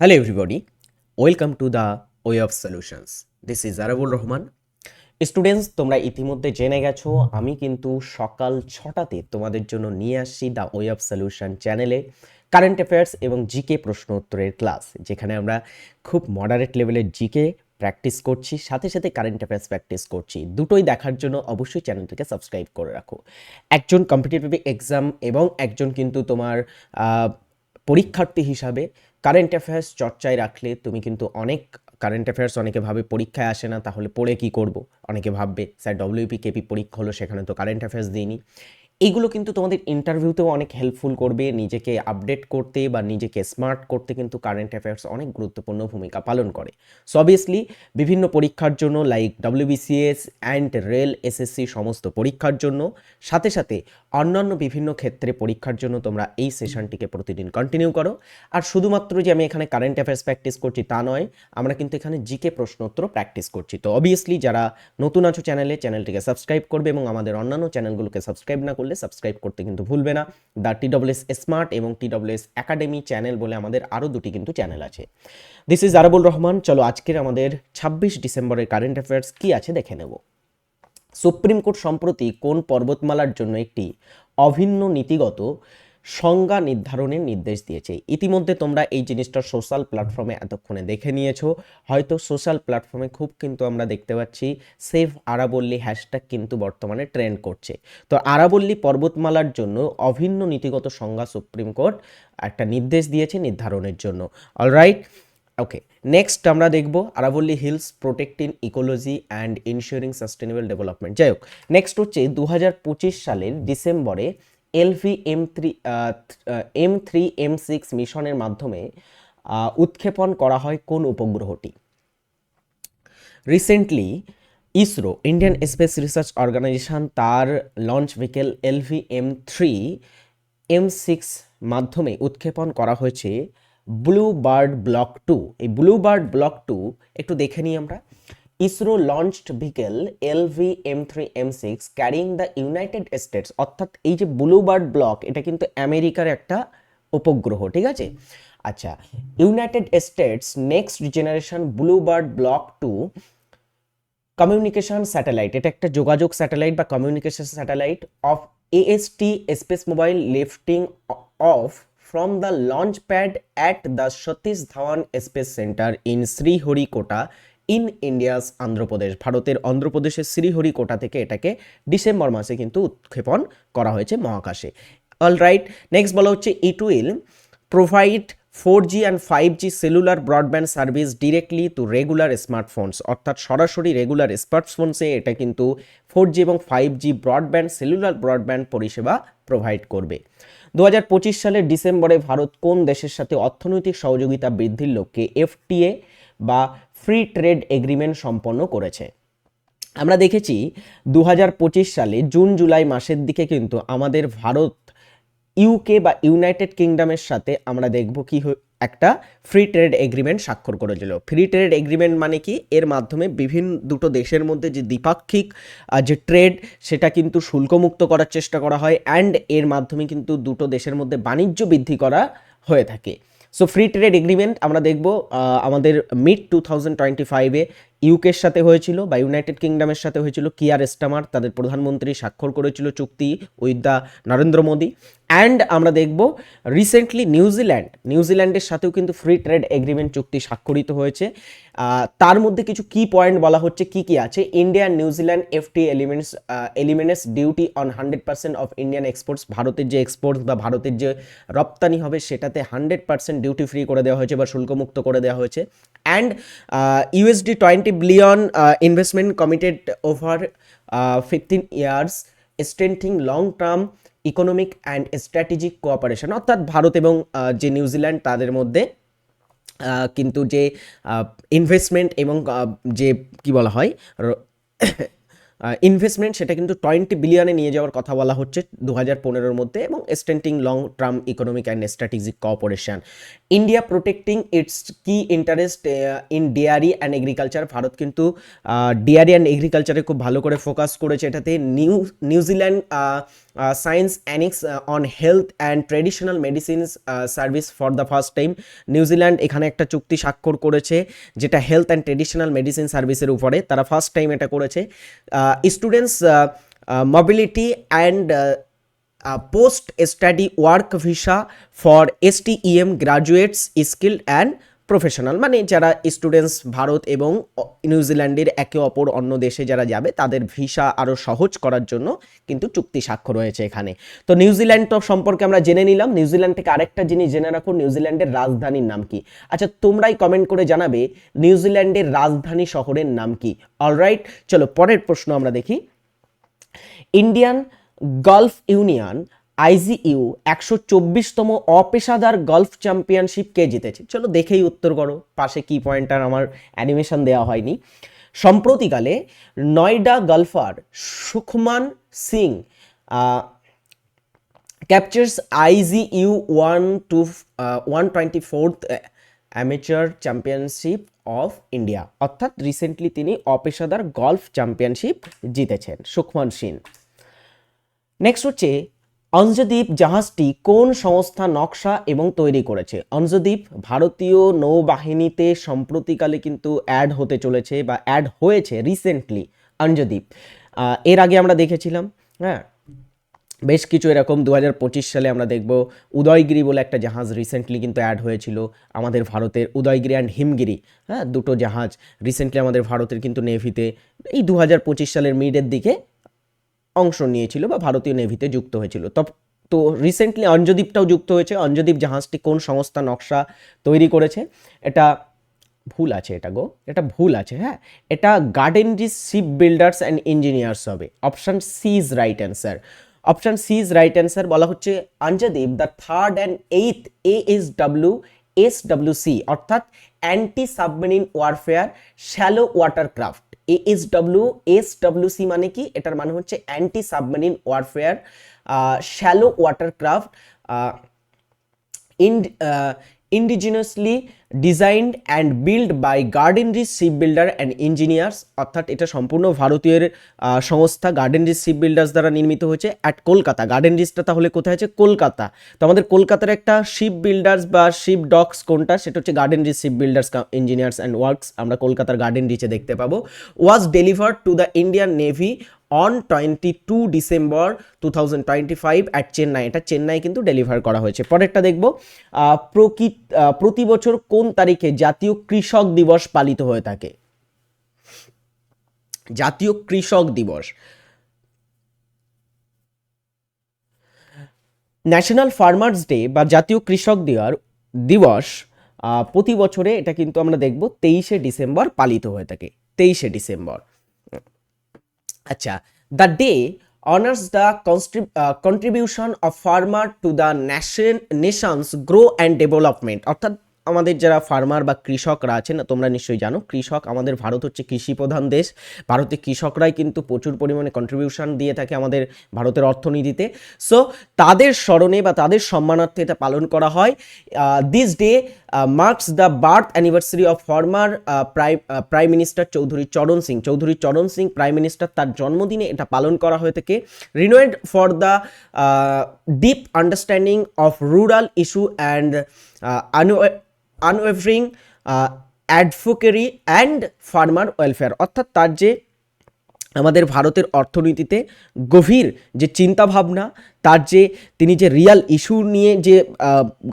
Hello everybody, welcome to the Way of Solutions. This is Arabul Rahman. Students, তোমরা ইতিমধ্যে জেনে গেছো আমি কিন্তু সকাল 6টাতে তোমাদের জন্য নিয়ে আসছি দ্য ওয়ে অফ সলিউশন চ্যানেলে কারেন্ট অ্যাফেয়ার্স এবং জিকে প্রশ্ন উত্তরের ক্লাস, যেখানে আমরা খুব মডারেট লেভেলের জিকে প্র্যাকটিস করছি, সাথে সাথে কারেন্ট অ্যাফেয়ার্স প্র্যাকটিস করছি। দুটোই দেখার জন্য অবশ্যই চ্যানেলটিকে সাবস্ক্রাইব করে রাখো। একজন কম্পিটিটিভ এক্সাম এবং একজন কিন্তু তোমার পরীক্ষার্থী হিসাবে কারেন্ট অ্যাফেয়ার্স চর্চায় রাখলে তুমি কিন্তু অনেক কারেন্ট অ্যাফেয়ার্স অনেকে ভাবে পরীক্ষায় আসে না, তাহলে পড়ে কি করব। অনেকে ভাববে স্যার ডব্লিউপি কেপি পরীক্ষা হলো, সেখানে তো কারেন্ট অ্যাফেয়ার্স দিইনি। এইগুলো কিন্তু তোমাদের ইন্টারভিউতেও অনেক হেল্পফুল করবে, নিজেকে আপডেট করতে বা নিজেকে স্মার্ট করতে কিন্তু কারেন্ট অ্যাফেয়ার্স অনেক গুরুত্বপূর্ণ ভূমিকা পালন করে। সো অবভিয়াসলি বিভিন্ন পরীক্ষার জন্য like WBCS and rail SSC সমস্ত পরীক্ষার জন্য, সাথে সাথে অন্যান্য বিভিন্ন ক্ষেত্রে পরীক্ষার জন্য তোমরা এই সেশনটিকে প্রতিদিন কন্টিনিউ করো। আর শুধুমাত্র যে আমি এখানে কারেন্ট অ্যাফেয়ার্স প্র্যাকটিস করছি তা নয়, আমরা কিন্তু এখানে জিকে প্রশ্নোত্তর প্র্যাকটিস করছি। তো অবভিয়াসলি যারা নতুন আছো চ্যানেলটিকে সাবস্ক্রাইব করবে এবং আমাদের অন্যান্য চ্যানেলগুলোকে সাবস্ক্রাইব না করলে সাবস্ক্রাইব করতে কিন্তু ভুলবে না। দ্য TWS স্মার্ট এবং TWS একাডেমি চ্যানেল বলে আমাদের আরও দুটি কিন্তু চ্যানেল আছে। This is Arabul Rahman. চলো আজকের আমাদের 26 ডিসেম্বরের কারেন্ট অ্যাফেয়ার্স কি আছে দেখে নেব। সুপ্রিম কোর্ট সম্প্রতি কোন পর্বতমালার জন্য একটি অভিন্ন নীতিগত সংজ্ঞা নির্ধারণের নির্দেশ দিয়েছে? ইতিমধ্যে তোমরা এই জিনিসটা সোশ্যাল প্ল্যাটফর্মে এতক্ষণে দেখে নিয়েছো। হয়তো সোশ্যাল প্ল্যাটফর্মে খুব কিন্তু আমরা দেখতে পাচ্ছি সেভ আরাবল্লী হ্যাশট্যাগ কিন্তু বর্তমানে ট্রেন্ড করছে। তো আরাবল্লী পর্বতমালার জন্য অভিন্ন নীতিগত সংজ্ঞা সুপ্রিম কোর্ট একটা নির্দেশ দিয়েছে নির্ধারণের জন্য। অলরাইট, ওকে, নেক্সট আমরা দেখব আরাবল্লী hills protecting ecology and ensuring sustainable development. যাই হোক, নেক্সট হচ্ছে 2025 সালের ডিসেম্বরে এলভি M3 M6 মিশনের মাধ্যমে উৎক্ষেপণ করা হয় কোন উপগ্রহটি? Recently ISRO Indian Space Research Organisation তার লঞ্চ ভেহিকেল LV-M3 M6 মাধ্যমে উৎক্ষেপণ করা হয়েছে ব্লু বার্ড ব্লক 2। এই ব্লু বার্ড ব্লক 2 একটু দেখে নিই আমরা। ISRO launched vehicle LV-M3 M6 carrying the United states, অর্থাৎ এই যে ব্লু বার্ড ব্লক, এটা কিন্তু আমেরিকার একটা উপগ্রহ, ঠিক আছে? আচ্ছা, United states next generation blue bird block 2 communication satellite, এটা একটা যোগাযোগ স্যাটেলাইট বা communication satellite of AST space mobile lifting of from the launch pad at the Satish Dhawan Space Center in Sriharikota in India's Andhra Pradesh, ভারতের অন্ধ্রপ্রদেশের শ্রীহরিকোটা থেকে এটাকে December মাসে কিন্তু উৎক্ষেপণ করা হয়েছে মহাকাশে। অলরাইট, নেক্সট বলা হচ্ছে it will provide 4G and 5G cellular broadband service directly to regular smartphones, অর্থাৎ সরাসরি রেগুলার স্মার্টফোনসে এটা কিন্তু 4G এবং 5G ব্রডব্যান্ড সেলুলার ব্রডব্যান্ড পরিষেবা প্রোভাইড করবে। 2025 সালের ডিসেম্বরে ভারত কোন দেশের সাথে অর্থনৈতিক সহযোগিতা বৃদ্ধির লক্ষ্যে FTA বা ফ্রি ট্রেড এগ্রিমেন্ট সম্পন্ন করেছে? আমরা দেখেছি 2025 সালে জুন জুলাই মাসের দিকে কিন্তু আমাদের ভারত ইউকে বা ইউনাইটেড কিংডমের সাথে আমরা দেখব কি একটা ফ্রি ট্রেড এগ্রিমেন্ট স্বাক্ষর করেছিল। ফ্রি ট্রেড এগ্রিমেন্ট মানে কি? এর মাধ্যমে বিভিন্ন দুটো দেশের মধ্যে যে দ্বিপাক্ষিক যে ট্রেড, সেটা কিন্তু শুল্কমুক্ত করার চেষ্টা করা হয়, অ্যান্ড এর মাধ্যমে কিন্তু দুটো দেশের মধ্যে বাণিজ্য বৃদ্ধি করা হয়ে থাকে। সো ফ্রি ট্রেড এগ্রিমেন্ট আমরা দেখব আমাদের মিড 2025-এ ইউকের সাথে হয়েছিল বা ইউনাইটেড কিংডমের সাথে হয়েছিল। কিয়ার স্টামার তাদের প্রধানমন্ত্রী স্বাক্ষর করেছিল চুক্তি with the Narendra Modi. And আমরা দেখব রিসেন্টলি নিউজিল্যান্ডের সাথেও কিন্তু ফ্রি ট্রেড এগ্রিমেন্ট চুক্তি স্বাক্ষরিত হয়েছে। তার মধ্যে কিছু কি পয়েন্ট বলা হচ্ছে, কি কি আছে? India and New Zealand FTA eliminates duty on 100% of Indian exports, ভারতের যে এক্সপোর্টস বা ভারতের যে রপ্তানি হবে সেটাতে 100% ডিউটি ফ্রি করে দেওয়া হয়েছে বা শুল্কমুক্ত করে দেওয়া হয়েছে। And $20 billion investment committed over 15 years strengthening long term economic and strategic cooperation, অর্থাৎ ভারত এবং যে নিউজিল্যান্ড তাদের মধ্যে কিন্তু যে ইনভেস্টমেন্ট এবং যে কি বলা হয় ইনভেস্টমেন্ট সেটা কিন্তু 20 বিলিয়নে নিয়ে যাওয়ার কথা বলা হচ্ছে 2015-র মধ্যে, এবং extending long term economic and strategic cooperation. India protecting its key interest in dairy and agriculture. ভারত কিন্তু ডেয়ারি অ্যান্ড এগ্রিকালচারে খুব ভালো করে ফোকাস করেছে। এটাতে New Zealand science annexe on health and traditional medicines service for the first time. New Zealand এখানে একটা চুক্তি স্বাক্ষর করেছে যেটা হেলথ অ্যান্ড ট্রেডিশনাল মেডিসিন সার্ভিসের উপরে, তারা ফার্স্ট টাইম এটা করেছে। Students mobility and post study work visa for STEM graduates skill and professional, মানে যারা স্টুডেন্টস ভারত এবং নিউজিল্যান্ডের একে অপর অন্য দেশে যারা যাবে তাদের ভিসা আরও সহজ করার জন্য কিন্তু চুক্তি স্বাক্ষর হয়েছে এখানে। তো নিউজিল্যান্ড তো সম্পর্কে আমরা জেনে নিলাম। নিউজিল্যান্ড থেকে আরেকটা জিনিস জেনে রাখো, নিউজিল্যান্ডের রাজধানীর নাম কি? আচ্ছা, তোমরাই কমেন্ট করে জানাবে নিউজিল্যান্ডের রাজধানী শহরের নাম কি। অলরাইট, চলো পরের প্রশ্ন আমরা দেখি। ইন্ডিয়ান গলফ ইউনিয়ন IGU 124তম অপেশাদার গলফ চ্যাম্পিয়নশিপ কে জিতেছে? চলো দেখেই উত্তর করো, পাশে কি পয়েন্টার আমার অ্যানিমেশন দেওয়া হয়নি। সম্প্রতিকালে Noida golfer Sukhman Singh captures IGU 124th amateur championship of India, অর্থাৎ রিসেন্টলি তিনি অপেশাদার গলফ চ্যাম্পিয়নশিপ জিতেছেন সুখমান সিং। নেক্সট হচ্ছে অঞ্জদ্বীপ জাহাজটি কোন সংস্থা নকশা এবং তৈরি করেছে? অঞ্জদ্বীপ ভারতীয় নৌবাহিনীতে সম্প্রতিকালে কিন্তু অ্যাড হতে চলেছে বা অ্যাড হয়েছে রিসেন্টলি অঞ্জদ্বীপ। এর আগে আমরা দেখেছিলাম, হ্যাঁ, বেশ কিছু এরকম 2025 সালে আমরা দেখব উদয়গিরি বলে একটা জাহাজ রিসেন্টলি কিন্তু অ্যাড হয়েছিল আমাদের ভারতের, উদয়গিরি অ্যান্ড হিমগিরি, হ্যাঁ, দুটো জাহাজ রিসেন্টলি আমাদের ভারতের কিন্তু নেভিতে এই 2025 সালের মিডের দিকে অংশ নিয়েছিল বা ভারতীয় নেভিতে যুক্ত হয়েছিল। তো রিসেন্টলি অঞ্জদ্বীপটাও যুক্ত হয়েছে। অঞ্জদ্বীপ জাহাজটি কোন সংস্থা নকশা তৈরি করেছে? এটা ভুল আছে, এটা ভুল আছে, হ্যাঁ, এটা Garden Reach Ship Builders and Engineers হবে। Option C is right answer. Option C is right answer. বলা হচ্ছে Anjadip the 3rd and 8th ASWC অর্থাৎ anti submarine warfare shallow water craft. ASWC মানে কি? এটার মানে হচ্ছে anti submarine warfare shallow water craft indigenously designed and build by Garden Reach Ship Builder and Engineers, অর্থাৎ এটা সম্পূর্ণ ভারতীয় সংস্থা গার্ডেন রিচ শিপ বিল্ডার্স দ্বারা নির্মিত হয়েছে অ্যাট কলকাতা। গার্ডেন রিচটা তাহলে কোথায় আছে? কলকাতা। তো আমাদের কলকাতার একটা শিপ বিল্ডার্স বা শিপ ডকস কোনটা? সেটা হচ্ছে Garden Reach Ship Builders Engineers and Works, আমরা কলকাতার গার্ডেন রিচে দেখতে পাবো। Was delivered to the Indian Navy on 22 December 2025 at Chennai. এটা চেন্নাই কিন্তু ডেলিভার করা হয়েছে। পরেরটা দেখব, প্রতি বছর কোন তারিখে জাতীয় কৃষক দিবস পালিত হয়ে থাকে? জাতীয় কৃষক দিবস, ন্যাশনাল ফার্মার্স ডে বা জাতীয় কৃষক দিবস প্রতি বছরে এটা কিন্তু আমরা দেখব 23শে ডিসেম্বর পালিত হয়ে থাকে, 23শে ডিসেম্বর। আচ্ছা, the day honors the contribution of farmer to the nation's grow and development, অর্থাৎ আমাদের যারা ফার্মার বা কৃষকরা আছেন, তোমরা নিশ্চয়ই জানো কৃষক, আমাদের ভারত হচ্ছে কৃষি প্রধান দেশ। ভারতে কৃষকরাই কিন্তু প্রচুর পরিমাণে কন্ট্রিবিউশন দিয়ে থাকে আমাদের ভারতের অর্থনীতিতে। সো তাদের স্মরণে বা তাদের সম্মানার্থে এটা পালন করা হয়। This day marks the birth anniversary of former prime minister Chaudhary Charan Singh prime minister, তার জন্মদিনে এটা পালন করা হয়ে থাকে। Renowned for the deep understanding of rural issue and unwavering advocacy and farmer welfare, অর্থাৎ তার যে আমাদের ভারতের অর্থনীতিতে গভীর যে চিন্তাভাবনা, তার যে তিনি যে রিয়াল ইস্যু নিয়ে যে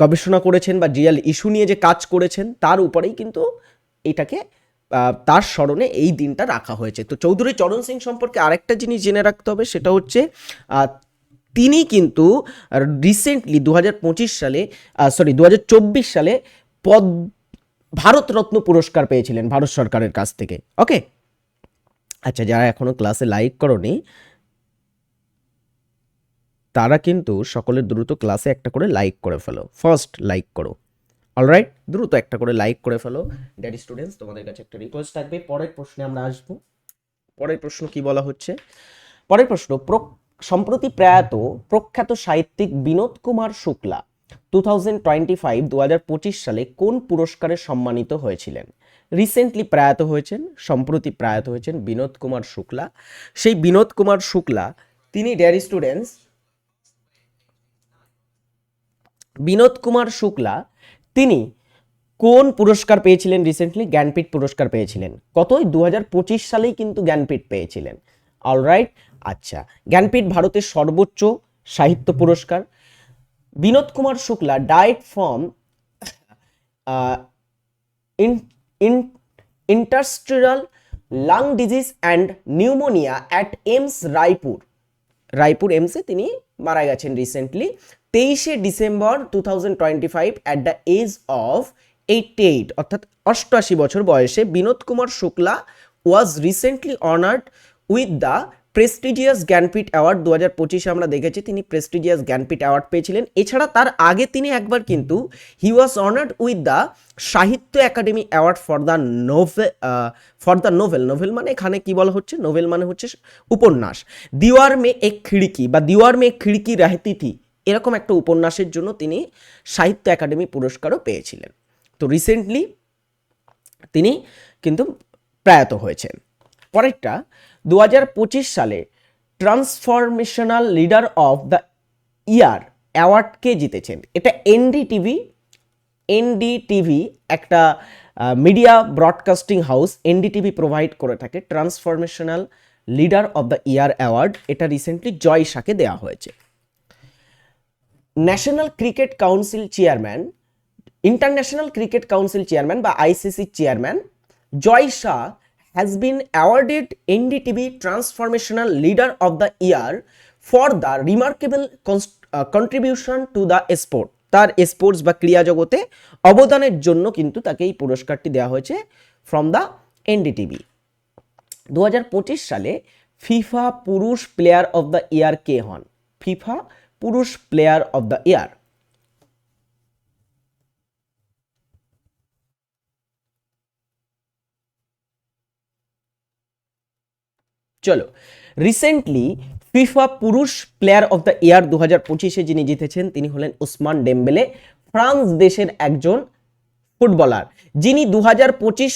গবেষণা করেছেন বা রিয়াল ইস্যু নিয়ে যে কাজ করেছেন, তার উপরেই কিন্তু এটাকে তার স্মরণে এই দিনটা রাখা হয়েছে। তো চৌধুরী চরণ সিং সম্পর্কে আরেকটা জিনিস জেনে রাখতে হবে, সেটা হচ্ছে তিনি কিন্তু রিসেন্টলি 2024 সালে ভারতরত্ন পুরস্কার পেয়েছিলেন ভারত সরকারের কাছ থেকে। ওকে, আচ্ছা, যারা এখনো ক্লাসে লাইক করোনি তারা কিন্তু সকলে দ্রুত ক্লাসে একটা করে লাইক করে ফেলো, ফার্স্ট লাইক করো। অলরাইট, দ্রুত একটা করে লাইক করে ফেলো। ড্যাডি স্টুডেন্টস, তোমাদের কাছে একটা রিকোয়েস্ট থাকবে। পরের প্রশ্নে আমরা আসবো। পরের প্রশ্ন কি বলা হচ্ছে, পরের প্রশ্ন, সম্প্রতি প্রয়াত প্রখ্যাত সাহিত্যিক বিনোদ কুমার শুক্লা 2025 সালে কোন পুরস্কারে সম্মানিত হয়েছিলেন? রিসেন্টলি প্রয়াত হয়েছেন, সম্প্রতি প্রয়াত হয়েছেন বিনোদ কুমার শুক্লা। সেই বিনোদ কুমার শুক্লা তিনি, ডিয়ার স্টুডেন্টস, বিনোদ কুমার শুক্লা তিনি কোন পুরস্কার পেয়েছিলেন? রিসেন্টলি জ্ঞানপীঠ পুরস্কার পেয়েছিলেন। কতই? 2025 সালেই কিন্তু জ্ঞানপীঠ পেয়েছিলেন। অলরাইট, আচ্ছা, জ্ঞানপীঠ ভারতের সর্বোচ্চ সাহিত্য পুরস্কার। Binod Kumar Shukla died from interstitial lung disease and pneumonia at AIIMS Raipur এমসে তিনি মারা গেছেন রিসেন্টলি 23শে December 2025 at the age of 88, অর্থাৎ 88 বছর বয়সে Vinod Kumar Shukla was recently honoured with the prestigious Jnanpith award. 2025-এ আমরা দেখেছি তিনি প্রেস্টিজিয়াস জ্ঞানপীঠ অ্যাওয়ার্ড পেয়েছিলেন। এছাড়া তার আগে তিনি একবার কিন্তু হি ওয়াজ অনার্ড উইথ দ্য সাহিত্য academy award for the novel মানে এখানে কি বলা হচ্ছে, নোভেল মানে হচ্ছে উপন্যাস, দিওয়ার মে এক খিড়কি বা দিওয়ার মে এক খিড়কি রহতি থি, এরকম একটা উপন্যাসের জন্য তিনি সাহিত্য একাডেমি পুরস্কারও পেয়েছিলেন। তো রিসেন্টলি তিনি কিন্তু প্রয়াত হয়েছেন। পরেরটা, 2025 সালে transformational leader of the year অ্যাওয়ার্ডকে জিতেছেন। এটা এনডিটিভি একটা media broadcasting house, NDTV provide করে থাকে transformational leader of the year award. এটা রিসেন্টলি জয় শাহকে দেওয়া হয়েছে। National cricket council chairman, international cricket council chairman বা ICC chairman Jay Shah has been awarded NDTV Transformational Leader of the Year for the remarkable contribution to the sport. তার sports বা ক্রীড়া জগতে অবদানের জন্য কিন্তু তাকে এই পুরস্কারটি দেওয়া হয়েছে ফ্রম দ্য এনডিটিভি। 2025 সালে ফিফা পুরুষ প্লেয়ার অফ দ্য ইয়ার কে হন? ফিফা পুরুষ প্লেয়ার অফ দ্য ইয়ার। চলো, রিসেন্টলি ফিফা পুরুষ প্লেয়ার অফ দ্য ইয়ার 2025-এ যিনি জিতেছেন তিনি হলেন ওসমান ডেম্বেলে, ফ্রান্স দেশের একজন ফুটবলার, যিনি 2025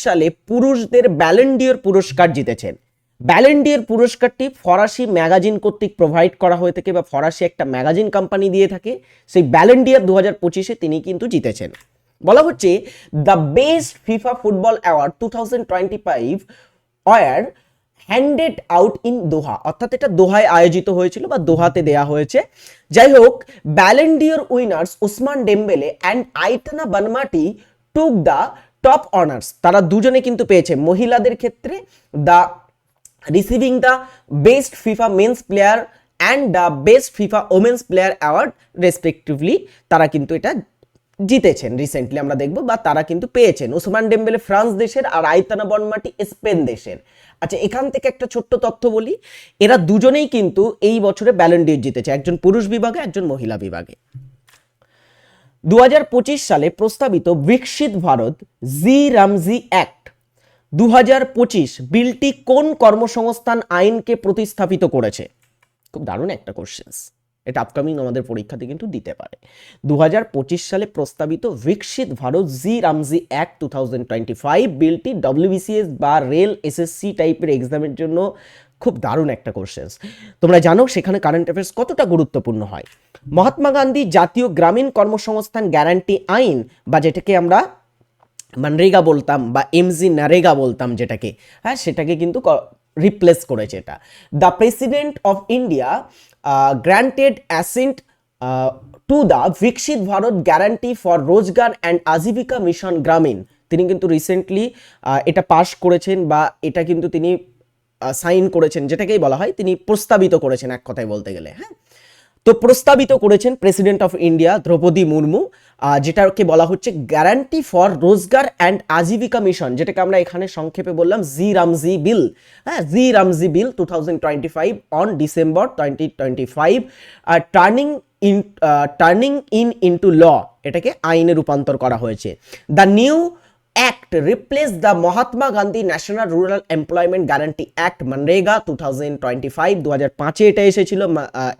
সালে পুরুষদের ব্যালন ডি'র পুরস্কার জিতেছেন। ব্যালন ডি'র পুরস্কারটি ফরাসি ম্যাগাজিন কর্তৃক প্রোভাইড করা হয়ে থাকে বা ফরাসি একটা ম্যাগাজিন কোম্পানি দিয়ে থাকে। সেই ব্যালন ডি'র 2025-এ তিনি কিন্তু জিতেছেন। বলা হচ্ছে the best FIFA football award 2025 were handed out in Doha, অর্থাৎ এটা দোহায় আয়োজিত হয়েছিল বা দোহাতে দেয়া হয়েছে। যাই হোক, ব্যালন ডি'র winners Ousmane Dembele and Aitana Bonmati took the top honours. তারা দুজনে কিন্তু পেয়েছে মহিলাদের ক্ষেত্রে the receiving the best FIFA men's player and the best FIFA women's player award respectively. তারা কিন্তু এটা জিতেছেন রিসেন্টলি আমরা দেখব, বা তারা কিন্তু পেয়েছেন। ওসমান ডেম্বেলে ফ্রান্স দেশের আর আইতানা বনমাটি স্পেন দেশের। আচ্ছা, এখান থেকে একটা ছোট্ট তথ্য বলি, এরা দুজনেই কিন্তু এই বছরে ব্যালন ডি'র জিতেছে, একজন পুরুষ বিভাগে একজন মহিলা বিভাগে। 2025 সালে প্রস্তাবিত বিকশিত ভারত জি রামজি অ্যাক্ট 2025 বিলটি কোন কর্মসংস্থান আইনকে প্রতিস্থাপিত করেছে? খুব দারুণ একটা কোশ্চেন, এটা আপকামিং আমাদের পরীক্ষাতে কিন্তু দিতে পারে। 2025 সালে প্রস্তাবিত বিকশিত ভারত জি রামজি অ্যাক্ট 2025 বিলটি ডব্লিউবিসিএস বা রেল এসএসসি টাইপের এক্সামের জন্য খুব দারুণ একটা কোশ্চেন। তোমরা জানো সেখানে কারেন্ট অ্যাফেয়ার্স কতটা গুরুত্বপূর্ণ হয়। মহাত্মা গান্ধী জাতীয় গ্রামীণ কর্মসংস্থান গ্যারান্টি আইন বা যেটাকে আমরা মনরেগা বলতাম বা এমজি নারেগা বলতাম যেটাকে, হ্যাঁ, সেটাকে কিন্তু রিপ্লেস করেছে এটা। The president of India granted accent to the বিকশিত Bharat guarantee for Rozgar and Ajeevika mission গ্রামীণ। তিনি কিন্তু রিসেন্টলি এটা পাশ করেছেন বা এটা কিন্তু তিনি সাইন করেছেন, যেটাকেই বলা হয় তিনি প্রস্তাবিত করেছেন এক কথায় বলতে গেলে। হ্যাঁ, তো প্রস্তাবিত করেছেন President of India Droupadi Murmu, যেটাকে বলা হচ্ছে Guarantee for Rozgar and Ajeevika Mission, যেটাকে আমরা এখানে সংক্ষেপে বললাম জি রামজি বিল। হ্যাঁ, G RAM G bill 2025 on December 2025 turning into law, এটাকে আইনে রূপান্তর করা হয়েছে। The new act replace the Mahatma Gandhi National Rural Employment Guarantee Act MNREGA 2025 2005-এ এটা এসেছিল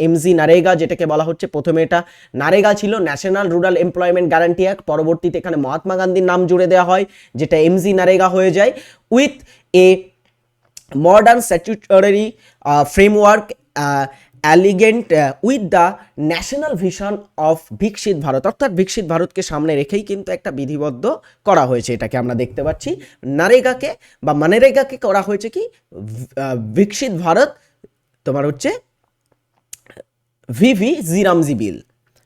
এমজি নারেগা যেটাকে বলা হচ্ছে। প্রথমে এটা নারেগা ছিল, national Rural Employment Guarantee act, পরবর্তীতে এখানে মহাত্মা গান্ধীর নাম জুড়ে দেওয়া হয় যেটা এমজি নারেগা হয়ে যায়, with a modern statutory framework aligned with the national vision of Viksit Bharat, অর্থাৎ বিকশিত ভারতকে সামনে রেখেই কিন্তু একটা বিধিবদ্ধ করা হয়েছে। এটাকে আমরা দেখতে পাচ্ছি নারেগাকে বা মানরেগাকে করা হয়েছে কি বিকশিত ভারত তোমার হচ্ছে ভিভি জিরামজি বিল।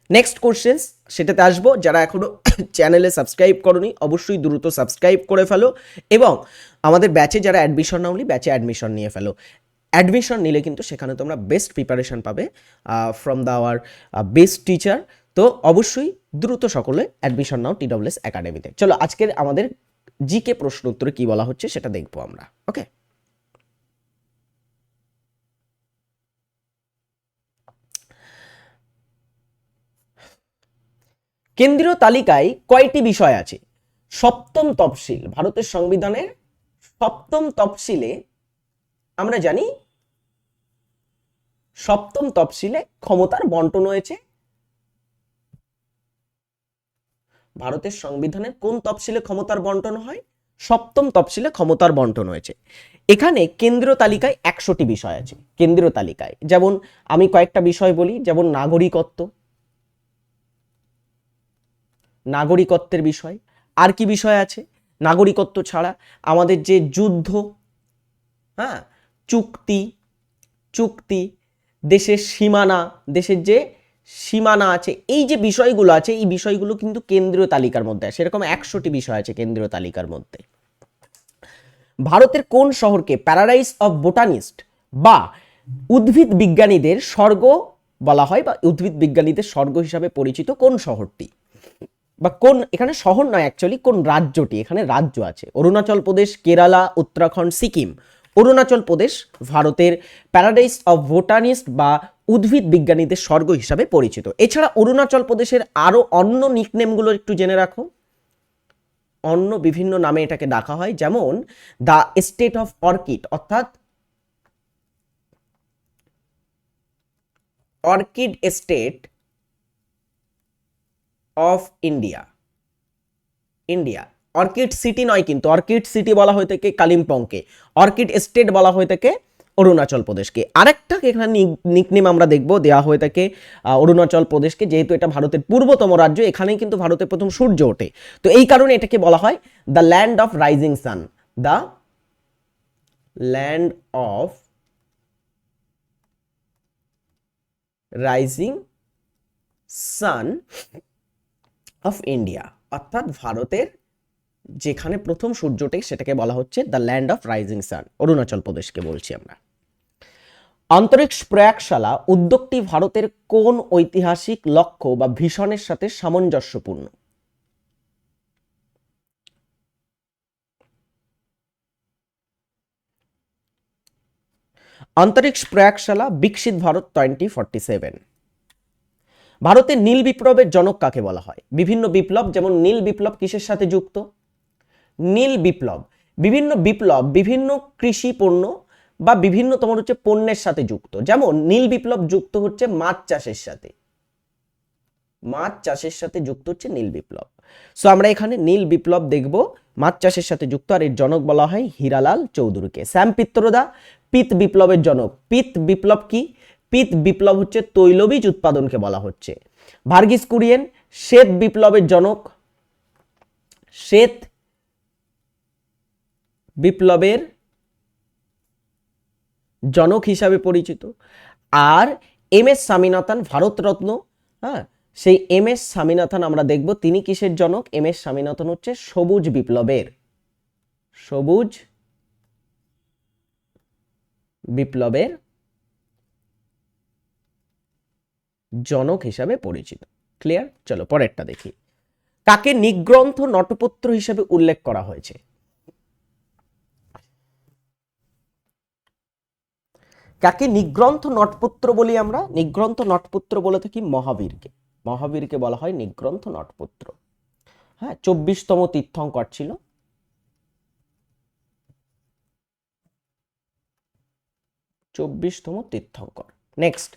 নেক্সট কোশ্চেন্স সেটাতে আসবো। যারা এখনো চ্যানেলে সাবস্ক্রাইব করনি অবশ্যই দ্রুত সাবস্ক্রাইব করে ফেলো এবং আমাদের ব্যাচে যারা অ্যাডমিশন নাওনি ব্যাচে অ্যাডমিশন নিয়ে ফেলো। অ্যাডমিশন নিলে কিন্তু সেখানে তোমরা বেস্ট প্রিপারেশন পাবে from the our best teacher. তো অবশ্যই দ্রুত সকলে অ্যাডমিশন নাও TWS একাডেমিতে। চলো আজকের আমাদের জিকে প্রশ্ন উত্তরে কি বলা হচ্ছে সেটা দেখবো আমরা। ওকে, কেন্দ্রীয় তালিকায় কয়টি বিষয় আছে? সপ্তম তফসিল, ভারতের সংবিধানের সপ্তম তফসিলে আমরা জানি সপ্তম তফসিলে ক্ষমতার বন্টন হয়েছে। ভারতের সংবিধানের কোন তফসিলে ক্ষমতার বন্টন হয়? সপ্তম তফসিলে ক্ষমতার বন্টন হয়েছে। এখানে কেন্দ্রীয় তালিকায় 100টি বিষয় আছে। কেন্দ্রীয় তালিকায় যেমন আমি কয়েকটা বিষয় বলি, যেমন নাগরিকত্ব, নাগরিকত্বের বিষয়। আর কি বিষয় আছে? নাগরিকত্ব ছাড়া আমাদের যে যুদ্ধ, হ্যাঁ, চুক্তি, চুক্তি, দেশের সীমানা, দেশের যে সীমানা আছে, এই যে বিষয়গুলো আছে এই বিষয়গুলো কিন্তু কেন্দ্রীয় তালিকার মধ্যে আসে। এরকম 100টি বিষয় আছে কেন্দ্রীয় তালিকার মধ্যে। ভারতের কোন শহরকে প্যারাডাইস অফ বোটানিস্ট বা উদ্ভিদ বিজ্ঞানীদের স্বর্গ বলা হয়, বা উদ্ভিদ বিজ্ঞানীদের স্বর্গ হিসাবে পরিচিত কোন শহরটি? বা কোন, এখানে শহর নয় অ্যাকচুয়ালি, কোন রাজ্যটি? এখানে রাজ্য আছে অরুণাচল প্রদেশ, কেরালা, উত্তরাখণ্ড, সিকিম। অরুণাচল প্রদেশ ভারতের প্যারাডাইস অফ বোটানিস্ট বা উদ্ভিদ বিজ্ঞানীদের স্বর্গ হিসাবে পরিচিত। এছাড়া অরুণাচল প্রদেশের আরো অন্য নিকনেমগুলো একটু জেনে রাখো। অন্য বিভিন্ন নামে এটাকে ডাকা হয়, যেমন দ্য স্টেট অফ অর্কিড, অর্থাৎ orchid state of India. India orchid city নয় কিন্তু, অর্কিড সিটি বলা হয়ে থাকে কালিম্পংকে, অর্কিড স্টেট বলা হয়ে থাকে অরুণাচল প্রদেশকে। আরেকটা এখানে নিকনেম আমরা দেখব দেওয়া হয়ে থাকে অরুণাচল প্রদেশকে, যেহেতু এটা ভারতের পূর্বতম রাজ্য, এখানেই কিন্তু ভারতের প্রথম সূর্য ওঠে, তো এই কারণে এটাকে বলা হয় the land of rising sun, the land of rising sun of India, অর্থাৎ ভারতের যেখানে প্রথম সূর্য ওঠে সেটাকে বলা হচ্ছে the land of rising sun, Arunachal প্রদেশকে বলছি আমরা। অন্তরিক্ষ প্রয়োগশালা উদ্যোগটি ভারতের কোন ঐতিহাসিক লক্ষ্য বা ভিশনের সাথে সামঞ্জস্যপূর্ণ? অন্তরিক্ষ প্রয়োগশালা বিকশিত ভারত 2047। ভারতের নীল বিপ্লবের জনক কাকে বলা হয়? বিভিন্ন বিপ্লব, যেমন নীল বিপ্লব কিসের সাথে যুক্ত? নীল বিপ্লব, বিভিন্ন বিপ্লব বিভিন্ন কৃষি পণ্য বা বিভিন্ন তোমার হচ্ছে পণ্যের সাথে যুক্ত। যেমন নীল বিপ্লব যুক্ত হচ্ছে মাছ চাষের সাথে, মাছ চাষের সাথে যুক্ত হচ্ছে নীল বিপ্লব। সো আমরা এখানে নীল বিপ্লব দেখব মাছ চাষের সাথে যুক্ত, আর এর জনক বলা হয় হীরালাল চৌধুরীকে। শ্যাম পিত্রদা পিত বিপ্লবের জনক। পিত বিপ্লব কি? পিত বিপ্লব হচ্ছে তৈলবীজ উৎপাদনকে বলা হচ্ছে। ভার্গিস কুরিয়েন শ্বেত বিপ্লবের জনক, শ্বেত বিপ্লবের জনক হিসাবে পরিচিত। আর MS স্বামীনাথন ভারতরত্ন, হ্যাঁ, সেই MS স্বামীনাথন আমরা দেখব তিনি কিসের জনক? MS স্বামীনাথন হচ্ছে সবুজ বিপ্লবের, সবুজ বিপ্লবের জনক হিসাবে পরিচিত। ক্লিয়ার? চলো পরেরটা দেখি। কাকে নিগ্রন্থ নটপত্র হিসাবে উল্লেখ করা হয়েছে? কাকে নিগ্রন্থ নটপত্র বলি আমরা? নিগ্রন্থ নটপত্র বলে থাকি মহাবীরকে। মহাবীরকে বলা হয় নিগ্রন্থ নটপত্র। হ্যাঁ, 24তম তীর্থঙ্কর ছিল 24তম তীর্থঙ্কর। নেক্সট,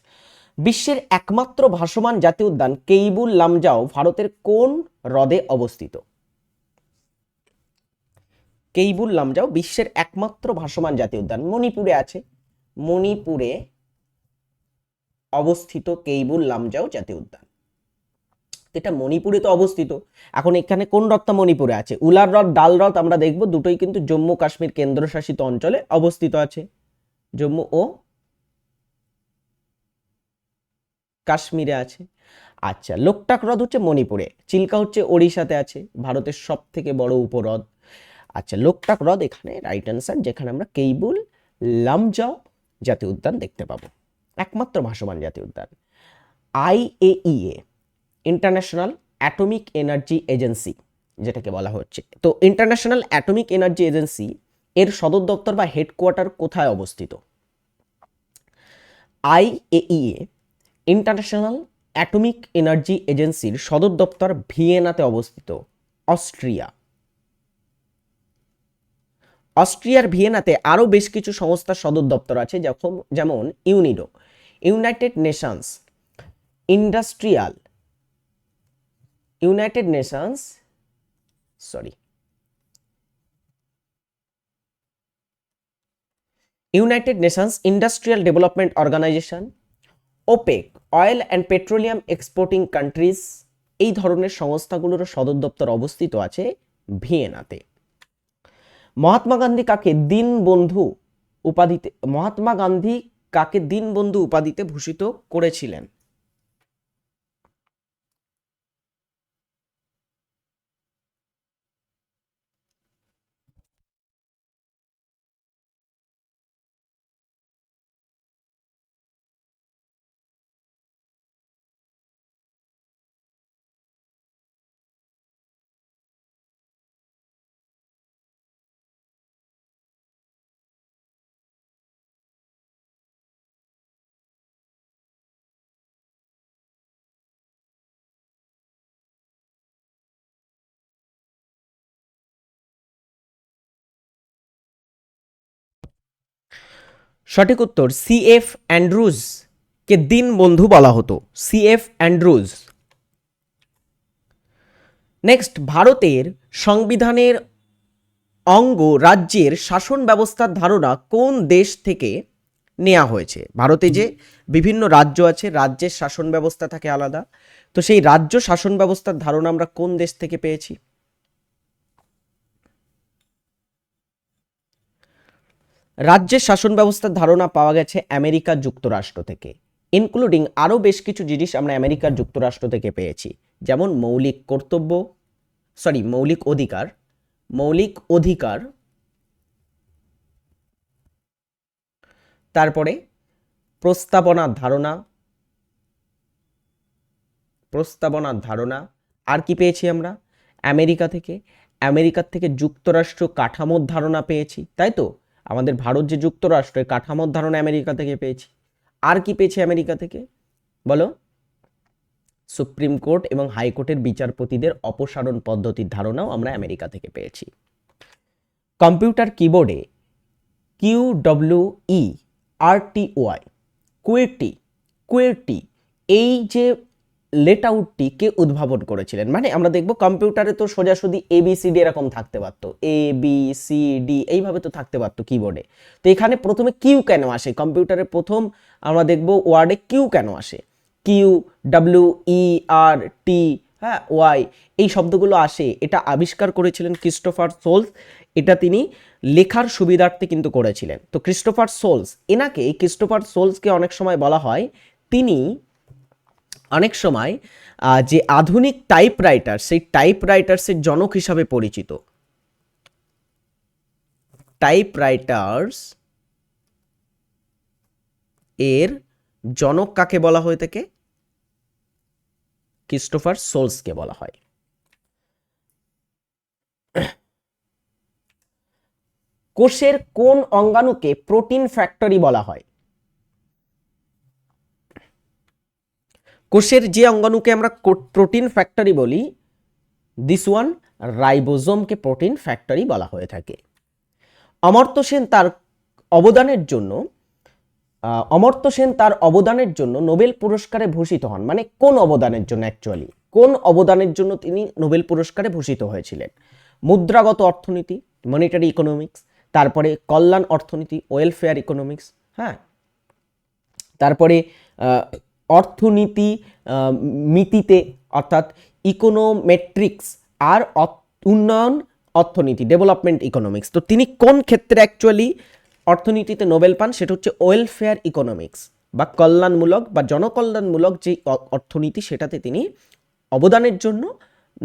বিশ্বের একমাত্র ভাসমান জাতীয় উদ্যান কেইবুল লামজাও ভারতের কোন হ্রদে অবস্থিত? কেইবুল লামজাও বিশ্বের একমাত্র ভাসমান জাতীয় উদ্যান মণিপুরে আছে। মণিপুরে অবস্থিত কেইবুল লামজাও জাতীয় উদ্যান। এটা মণিপুরে তো অবস্থিত। এখন এখানে কোন হ্রদটা মণিপুরে আছে? উলার হ্রদ, ডাল হ্রদ আমরা দেখব, দুটোই কিন্তু জম্মু কাশ্মীর কেন্দ্রশাসিত অঞ্চলে অবস্থিত আছে। জম্মু ও কাশ্মীরে আছে। আচ্ছা, লোকটাক হ্রদ হচ্ছে মণিপুরে, চিল্কা হচ্ছে ওড়িশাতে আছে, ভারতের সব থেকে বড় উপহ্রদ। আচ্ছা, লোকটাক হ্রদ এখানে রাইট অ্যান্সার, যেখানে আমরা কেইবুল লামজাও জাতীয় উদ্যান দেখতে পাবো, একমাত্র ভাসমান জাতীয় উদ্যান। IAEA, international atomic energy agency যেটাকে বলা হচ্ছে, তো ইন্টারন্যাশনাল অ্যাটমিক এনার্জি এজেন্সি এর সদর দপ্তর বা হেডকোয়ার্টার কোথায় অবস্থিত? আইএইএ, ইন্টারন্যাশনাল অ্যাটমিক এনার্জি এজেন্সির সদর দপ্তর ভিয়েনাতে অবস্থিত, অস্ট্রিয়া। অস্ট্রিয়ার ভিয়েনাতে আরও বেশ কিছু সংস্থার সদর দপ্তর আছে, যেমন UNIDO, United Nations Industrial, United Nations Industrial Development Organisation, OPEC, oil and petroleum exporting countries, এই ধরনের সংস্থাগুলোর সদর দপ্তর অবস্থিত আছে ভিয়েনাতে। মহাত্মা গান্ধী কাকে দীনবন্ধু উপাধিতে ভূষিত করেছিলেন? সঠিক উত্তর সিএফ অ্যান্ড্রুজ কে দীনবন্ধু বলা হতো, সিএফ অ্যান্ড্রুজ। নেক্সট, ভারতের সংবিধানের অঙ্গ রাজ্যের শাসন ব্যবস্থার ধারণা কোন দেশ থেকে নেওয়া হয়েছে? ভারতে যে বিভিন্ন রাজ্য আছে, রাজ্যের শাসন ব্যবস্থা থাকে আলাদা, তো সেই রাজ্য শাসন ব্যবস্থার ধারণা আমরা কোন দেশ থেকে পেয়েছি? রাজ্যের শাসন ব্যবস্থার ধারণা পাওয়া গেছে আমেরিকা যুক্তরাষ্ট্র থেকে, ইনক্লুডিং আরও বেশ কিছু জিনিস আমরা আমেরিকার যুক্তরাষ্ট্র থেকে পেয়েছি, যেমন মৌলিক অধিকার, তারপরে প্রস্তাবনার ধারণা, আর কি পেয়েছি আমরা আমেরিকা থেকে যুক্তরাষ্ট্র কাঠামোর ধারণা পেয়েছি, তাই তো? আমাদের ভারত যে যুক্তরাষ্ট্রের কাঠামোর ধারণা আমেরিকা থেকে পেয়েছি। আর কি পেয়েছি আমেরিকা থেকে বলো? সুপ্রিম কোর্ট এবং হাইকোর্টের বিচারপতিদের অপসারণ পদ্ধতির ধারণাও আমরা আমেরিকা থেকে পেয়েছি। কম্পিউটার কিবোর্ডে QWERTY, কুয়ের্টি, এই যে লেট আউটটি কে উদ্ভাবন করেছিলেন? মানে আমরা দেখব কম্পিউটারে তো সোজাসুজি ABCD এরকম থাকতে পারতো, ABCD এইভাবে তো থাকতে পারতো কিবোর্ডে, তো এখানে প্রথমে কিউ কেন আসে? কম্পিউটারে প্রথম আমরা দেখব ওয়ার্ডে কিউ কেন আসে, QWERT, হ্যাঁ, ওয়াই, এই শব্দগুলো আসে। এটা আবিষ্কার করেছিলেন ক্রিস্টোফার সোলস, এটা তিনি লেখার সুবিধার্থে কিন্তু করেছিলেন। তো ক্রিস্টোফার সোলসকে অনেক সময় বলা হয়, তিনি অনেক সময় যে আধুনিক টাইপরাইটার, সেই টাইপরাইটার্সের জনক হিসাবে পরিচিত। টাইপরাইটার্স এর জনক কাকে বলা হয়ে থাকে? ক্রিস্টোফার সোলসকে বলা হয়। কোষের কোন অঙ্গাণুকে প্রোটিন ফ্যাক্টরি বলা হয়? কোষের যে অঙ্গাণুকে আমরা প্রোটিন ফ্যাক্টরি বলি, দিস ওয়ান, রাইবোজোমকে প্রোটিন ফ্যাক্টরি বলা হয়ে থাকে। অমর্ত্য সেন তার অবদানের জন্য অমর্ত্য সেন তার অবদানের জন্য নোবেল পুরস্কারে ভূষিত হন, মানে কোন অবদানের জন্য, অ্যাকচুয়ালি কোন অবদানের জন্য তিনি নোবেল পুরস্কারে ভূষিত হয়েছিলেন? মুদ্রাগত অর্থনীতি, মনিটারি ইকোনমিক্স, তারপরে কল্যাণ অর্থনীতি, ওয়েলফেয়ার ইকোনমিক্স, হ্যাঁ, তারপরে অর্থনীতি মিতিতে অর্থাৎ ইকোনোমেট্রিক্স, আর উন্নয়ন অর্থনীতি, ডেভেলপমেন্ট ইকোনমিক্স। তো তিনি কোন ক্ষেত্রে অ্যাকচুয়ালি অর্থনীতিতে নোবেল পান? সেটা হচ্ছে ওয়েলফেয়ার ইকোনমিক্স বা কল্যাণমূলক বা জনকল্যাণমূলক যে অর্থনীতি, সেটাতে তিনি অবদানের জন্য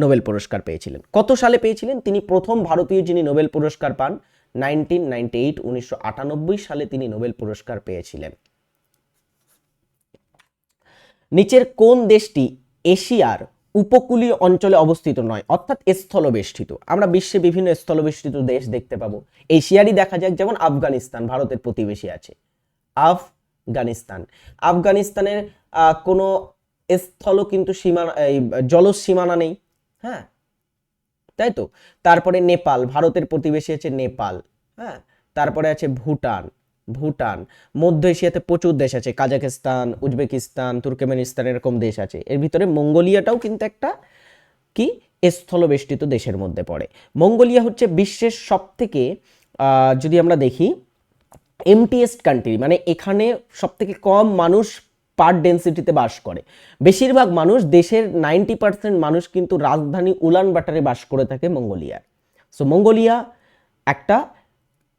নোবেল পুরস্কার পেয়েছিলেন। কত সালে পেয়েছিলেন? তিনি প্রথম ভারতীয় যিনি নোবেল পুরস্কার পান 1998, 1998 সালে তিনি নোবেল পুরস্কার পেয়েছিলেন। নিচের কোন দেশটি এশিয়ার উপকূলীয় অঞ্চলে অবস্থিত নয়, অর্থাৎ স্থলবেষ্টিত? আমরা বিশ্বে বিভিন্ন স্থলবেষ্টিত দেশ দেখতে পাবো, এশিয়ারই দেখা যাক, যেমন আফগানিস্তান ভারতের প্রতিবেশী আছে, আফগানিস্তান। আফগানিস্তানের কোনো স্থল কিন্তু সীমানা, জলজ সীমানা নেই, হ্যাঁ, তাই তো। তারপরে নেপাল, ভারতের প্রতিবেশী আছে নেপাল, হ্যাঁ। তারপরে আছে ভুটান, ভুটান। মধ্য এশিয়াতে প্রচুর দেশ আছে, কাজাকিস্তান, উজবেকিস্তান, তুর্কমেনিস্তান, এরকম দেশ আছে। এর ভিতরে মঙ্গোলিয়াটাও কিন্তু একটা কি স্থলবেষ্টিত দেশের মধ্যে পড়ে। মঙ্গোলিয়া হচ্ছে বিশ্বের সবথেকে, যদি আমরা দেখি, এমটিএস্ট কান্ট্রি, মানে এখানে সবথেকে কম মানুষ পার ডেন্সিটিতে বাস করে। বেশিরভাগ মানুষ, দেশের 90% মানুষ কিন্তু রাজধানী উলানবাটারে বাস করে থাকে মঙ্গোলিয়ার। সো মঙ্গোলিয়া একটা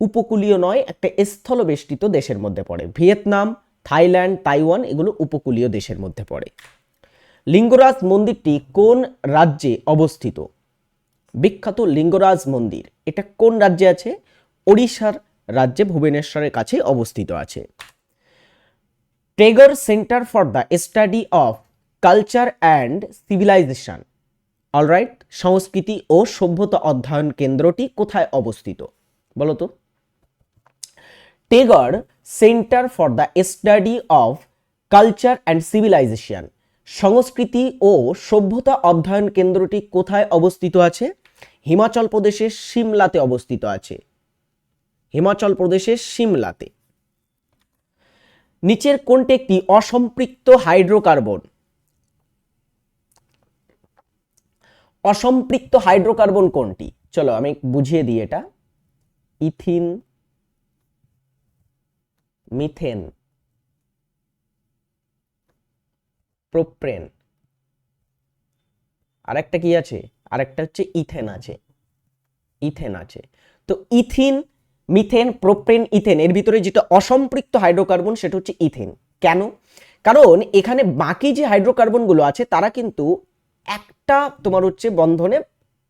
উপকূলীয় নয়, একটা স্থলবেষ্টিত দেশের মধ্যে পড়ে। ভিয়েতনাম, থাইল্যান্ড, তাইওয়ান, এগুলো উপকূলীয় দেশের মধ্যে পড়ে। লিঙ্গরাজ মন্দিরটি কোন রাজ্যে অবস্থিত? বিখ্যাত লিঙ্গরাজ মন্দির, এটা কোন রাজ্যে আছে? ওড়িশার রাজ্যে ভুবনেশ্বরের কাছে অবস্থিত আছে। Tagore Centre for the Study of Culture and Civilisation, alright, সংস্কৃতি ও সভ্যতা অধ্যয়ন কেন্দ্রটি কোথায় অবস্থিত? বলো তো। Tagore Centre for the Study of Culture and Civilisation, সংস্কৃতি ও সভ্যতা অধ্যয়ন কেন্দ্রটি কোথায় অবস্থিত আছে? হিমাচল প্রদেশের সিমলাতে অবস্থিত আছে, হিমাচল প্রদেশের সিমলাতে। নিচের কোনটি একটি অসম্পৃক্ত হাইড্রোকার্বন? অসম্পৃক্ত হাইড্রোকার্বন কোনটি? চলো আমি বুঝিয়ে দিই এটা। ইথিন, মিথেন, প্রোপেন, আরেকটা কি আছে? আরেকটা হচ্ছে ইথেন আছে, ইথেন আছে। তো ইথিন, মিথেন, প্রোপেন, ইথেন, এর ভিতরে যেটা অসম্পৃক্ত হাইড্রোকার্বন সেটা হচ্ছে ইথেন। কেন? কারণ এখানে বাকি যে হাইড্রোকার্বনগুলো আছে তারা কিন্তু একটা তোমার হচ্ছে বন্ধনে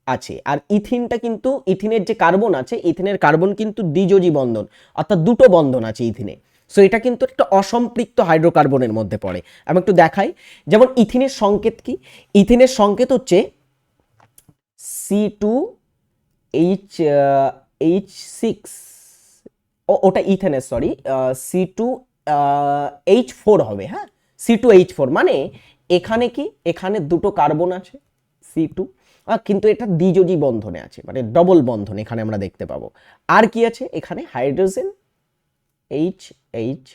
আছে, আর ইথিনটা কিন্তু, ইথিনের যে কার্বন আছে, ইথিনের কার্বন কিন্তু দ্বিযোজী বন্ধন, অর্থাৎ দুটো বন্ধন আছে ইথিনে। সো এটা কিন্তু একটা অসম্পৃক্ত হাইড্রোকার্বনের মধ্যে পড়ে। আমি একটু দেখাই, যেমন ইথিনের সংকেত কি? ইথিনের সংকেত হচ্ছে C2H6, ওটা ইথেনের, সরি, C2H4 হবে, হ্যাঁ, C2H4, মানে এখানে কি, এখানে দুটো কার্বন আছে C2, কিন্তু এটা দ্বিযোজী বন্ধনে আছে, মানে ডবল বন্ধন এখানে আমরা দেখতে পাবো। আর কি আছে এখানে? হাইড্রোজেন HH,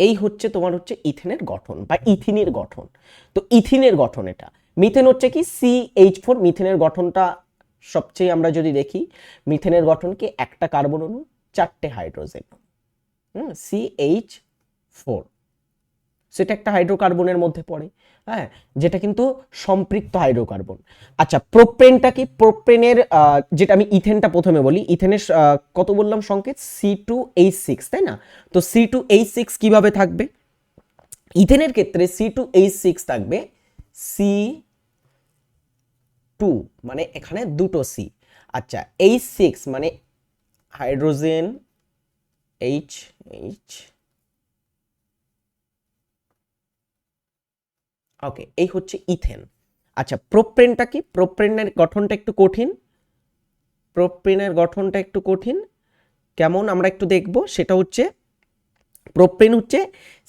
এই হচ্ছে তোমার হচ্ছে ইথেনের গঠন বা ইথিনের গঠন। তো ইথিনের গঠন এটা। মিথেন হচ্ছে কি CH4, মিথেনের গঠনটা সবচেয়ে আমরা যদি দেখি, মিথেনের গঠন কি, একটা কার্বন অণু, চারটে হাইড্রোজেন, CH4, সেটা একটা হাইড্রোকার্বনের মধ্যে পড়ে, হ্যাঁ, যেটা কিন্তু সম্পৃক্ত হাইড্রোকার্বন। আচ্ছা, প্রোপেনটা কি? প্রোপেনের যেটা আমি ইথেনটা প্রথমে বলি, ইথেনের কত বললাম সংকেত? C2H6, তাই না? তো C2H6 কিভাবে থাকবে? ইথেনের ক্ষেত্রে C2H6 থাকবে C2, মানে এখানে দুটো C। আচ্ছা, H6 মানে হাইড্রোজেন H, ওকে, এই হচ্ছে ইথেন। আচ্ছা, প্রোপেনটা কি? প্রোপেনের গঠনটা একটু কঠিন, প্রোপেনের গঠনটা একটু কঠিন। কেমন আমরা একটু দেখব, সেটা হচ্ছে প্রোপেন হচ্ছে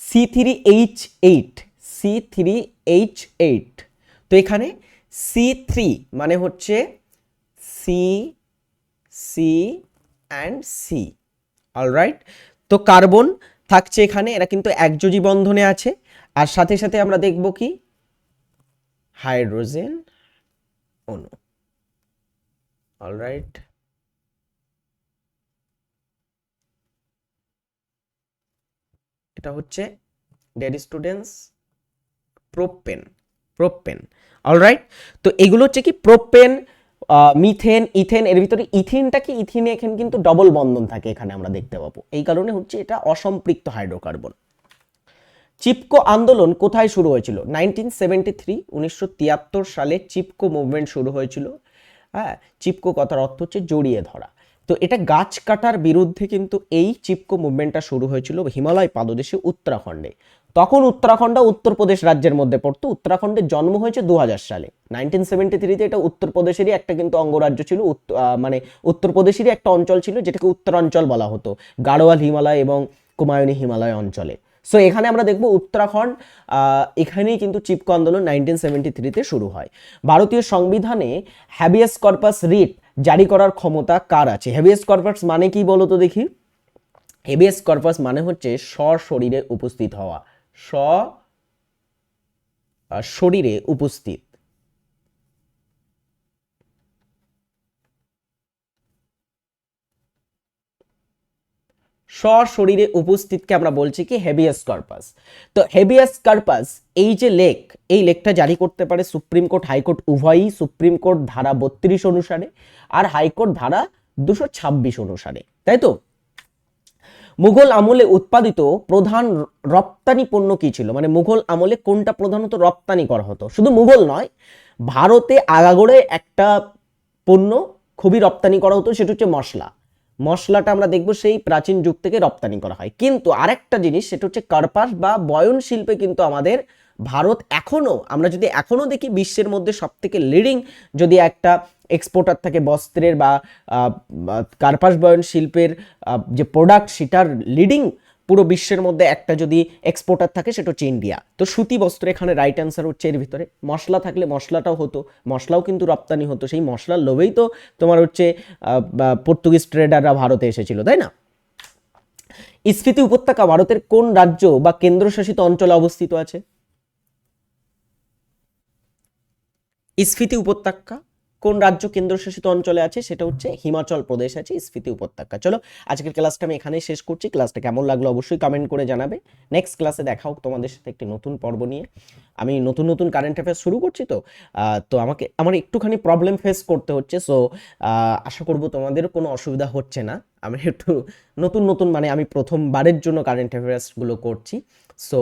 C3H8, C3H8। তো এখানে C3 মানে হচ্ছে C, অ্যান্ড সি। অলরাইট, তো কার্বন থাকছে এখানে, এরা কিন্তু একযোজী বন্ধনে আছে। আর সাথে সাথে আমরা দেখব কি হাইড্রোজেন অণু। অলরাইট, এটা হচ্ছে dear students propane. Propane, alright. তো এগুলো হচ্ছে কি প্রোপেন, মিথেন, ইথেন। এর ভিতরে ইথিনটা কি, ইথিনে এখানে কিন্তু ডবল বন্ধন থাকে, এখানে আমরা দেখতে পাবো। এই কারণে হচ্ছে এটা অসম্পৃক্ত হাইড্রোকার্বন। চিপকো আন্দোলন কোথায় শুরু হয়েছিল? 1973, 1973 সালে চিপকো মুভমেন্ট শুরু হয়েছিল। হ্যাঁ, চিপকো কথার অর্থ হচ্ছে জড়িয়ে ধরা। তো এটা গাছ কাটার বিরুদ্ধে কিন্তু এই চিপকো মুভমেন্টটা শুরু হয়েছিল হিমালয় পাদদেশে উত্তরাখণ্ডে। তখন উত্তরাখণ্ড উত্তরপ্রদেশ রাজ্যের মধ্যে পড়তো। উত্তরাখণ্ডের জন্ম হয়েছে 2000 সালে। 1973-তে এটা উত্তরপ্রদেশেরই একটা কিন্তু অঙ্গরাজ্য ছিল, মানে উত্তরপ্রদেশেরই একটা অঞ্চল ছিল যেটাকে উত্তরাঞ্চল বলা হতো, গাড়োয়াল হিমালয় এবং কুমায়ুনি হিমালয় অঞ্চলে। সো এখানে আমরা দেখব উত্তরাখণ্ড, এখানেই কিন্তু চিপকো আন্দোলন 1973-তে শুরু হয়। ভারতীয় সংবিধানে হ্যাবিয়াস কর্পাস রিট জারি করার ক্ষমতা কার আছে? হ্যাবিয়াস কর্পাস মানে কি বলো তো দেখি? হ্যাবিয়াস কর্পাস মানে হচ্ছে সশরীরে উপস্থিত হওয়া, শরীরে উপস্থিত। সশরীরে উপস্থিতকে আমরা বলছি কি হেবিয়াস কর্পাস। তো হেবিয়াস কর্পাস এই যে লেক, এই লেকটা জারি করতে পারে সুপ্রিম কোর্ট, হাইকোর্ট উভয়ই। সুপ্রিম কোর্ট ধারা 32 অনুসারে আর হাইকোর্ট ধারা 226 অনুসারে, তাই তো? মুঘল আমলে উৎপাদিত প্রধান রপ্তানি পণ্য কি ছিল? মানে মুঘল আমলে কোনটা প্রধানত রপ্তানি করা হতো? শুধু মুঘল নয়, ভারতে আগাগোড়ে একটা পণ্য খুবই রপ্তানি করা হতো, সেটা হচ্ছে মশলা। মশলাটা আমরা দেখব সেই প্রাচীন যুগ থেকে রপ্তানি করা হয়। কিন্তু আরেকটা জিনিস, সেটা হচ্ছে কার্পাস বা বয়ন শিল্পে কিন্তু আমাদের ভারত এখনো, আমরা যদি এখনো দেখি বিশ্বের মধ্যে সব থেকে লিডিং যদি একটা এক্সপোর্টার থাকে বস্ত্রের বা কার্পাস বয়ন শিল্পের যে প্রোডাক্ট, সেটার লিডিং পুরো বিশ্বের মধ্যে একটা যদি এক্সপোর্টার থাকে সেটা হচ্ছে ইন্ডিয়া। তো সুতি বস্ত্র এখানে রাইট অ্যান্সার হচ্ছে। এর ভিতরে মশলা থাকলে মশলাটাও হতো, মশলাও কিন্তু রপ্তানি হতো। সেই মশলার লোভেই তো তোমার হচ্ছে পর্তুগিজ ট্রেডাররা ভারতে এসেছিল, তাই না? স্ফীতি উপত্যকা ভারতের কোন রাজ্য বা কেন্দ্রশাসিত অঞ্চলে অবস্থিত আছে? স্ফীতি উপত্যকা কোন রাজ্য কেন্দ্রশাসিত অঞ্চলে আছে? সেটা হচ্ছে হিমাচল প্রদেশ আছে স্ফীতি উপত্যকা। চলো, আজকের ক্লাসটা আমি এখানেই শেষ করছি। ক্লাসটা কেমন লাগলো অবশ্যই কমেন্ট করে জানাবে। নেক্সট ক্লাসে দেখা হোক তোমাদের সাথে একটি নতুন পর্ব নিয়ে। আমি নতুন নতুন কারেন্ট অ্যাফেয়ার্স শুরু করছি, তো আমার একটুখানি প্রবলেম ফেস করতে হচ্ছে। সো আশা করব তোমাদেরও কোনো অসুবিধা হচ্ছে না। আমি একটু নতুন নতুন, মানে আমি প্রথমবারের জন্য কারেন্ট অ্যাফেয়ার্সগুলো করছি। সো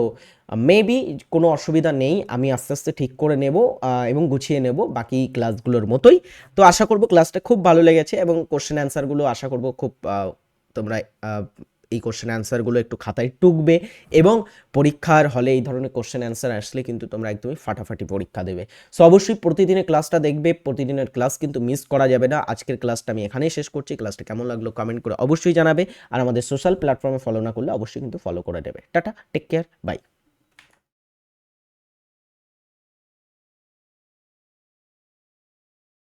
মেবি কোনো অসুবিধা নেই, আমি আস্তে আস্তে ঠিক করে নেব এবং গুছিয়ে নেব বাকি ক্লাসগুলোর মতোই। তো আশা করব ক্লাসটা খুব ভালো লেগেছে এবং কোশ্চেন অ্যান্সারগুলো আশা করব খুব তোমরা এই কোশ্চেন অ্যান্সারগুলো একটু খাতায় টুকবে এবং পরীক্ষার হলে এই ধরনের কোশ্চেন অ্যান্সার আসলে কিন্তু তোমরা একদমই ফাটাফাটি পরীক্ষা দেবে। সো অবশ্যই প্রতিদিনের ক্লাসটা দেখবে, প্রতিদিনের ক্লাস কিন্তু মিস করা যাবে না। আজকের ক্লাসটা আমি এখানেই শেষ করছি। ক্লাসটা কেমন লাগলো কমেন্ট করে অবশ্যই জানাবে। আর আমাদের সোশ্যাল প্ল্যাটফর্মে ফলো না করলে অবশ্যই কিন্তু ফলো করে দেবে। Tata, take care, by.